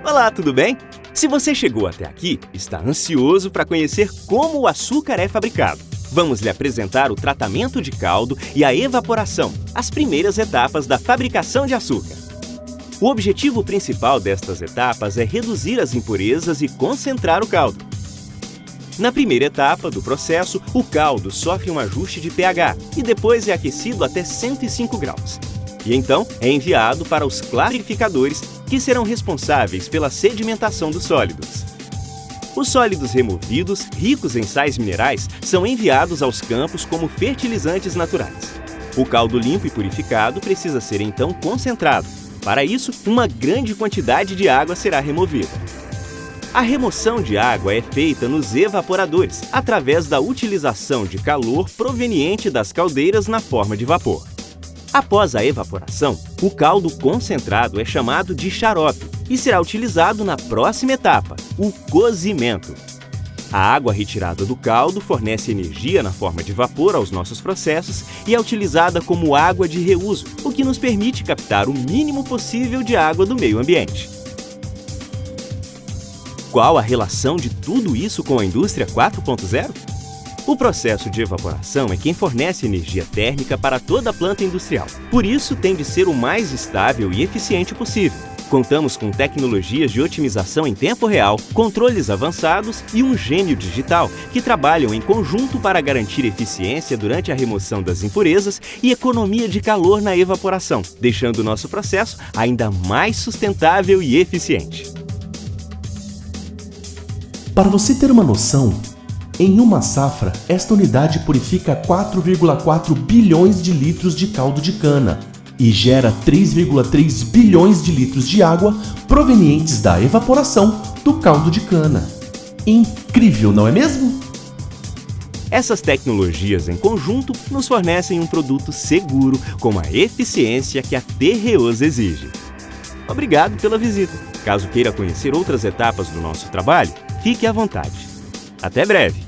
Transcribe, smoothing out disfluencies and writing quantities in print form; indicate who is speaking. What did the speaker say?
Speaker 1: Olá, tudo bem? Se você chegou até aqui, está ansioso para conhecer como o açúcar é fabricado. Vamos lhe apresentar o tratamento de caldo e a evaporação, as primeiras etapas da fabricação de açúcar. O objetivo principal destas etapas é reduzir as impurezas e concentrar o caldo. Na primeira etapa do processo, o caldo sofre um ajuste de pH e depois é aquecido até 105 graus. E então é enviado para os clarificadores, que serão responsáveis pela sedimentação dos sólidos. Os sólidos removidos, ricos em sais minerais, são enviados aos campos como fertilizantes naturais. O caldo limpo e purificado precisa ser então concentrado. Para isso, uma grande quantidade de água será removida. A remoção de água é feita nos evaporadores, através da utilização de calor proveniente das caldeiras na forma de vapor. Após a evaporação, o caldo concentrado é chamado de xarope e será utilizado na próxima etapa, o cozimento. A água retirada do caldo fornece energia na forma de vapor aos nossos processos e é utilizada como água de reuso, o que nos permite captar o mínimo possível de água do meio ambiente. Qual a relação de tudo isso com a indústria 4.0? O processo de evaporação é quem fornece energia térmica para toda a planta industrial. Por isso, tem de ser o mais estável e eficiente possível. Contamos com tecnologias de otimização em tempo real, controles avançados e um gênio digital que trabalham em conjunto para garantir eficiência durante a remoção das impurezas e economia de calor na evaporação, deixando o nosso processo ainda mais sustentável e eficiente.
Speaker 2: Para você ter uma noção, em uma safra, esta unidade purifica 4,4 bilhões de litros de caldo de cana e gera 3,3 bilhões de litros de água provenientes da evaporação do caldo de cana. Incrível, não é mesmo?
Speaker 1: Essas tecnologias em conjunto nos fornecem um produto seguro com a eficiência que a Terreos exige. Obrigado pela visita. Caso queira conhecer outras etapas do nosso trabalho, fique à vontade. Até breve!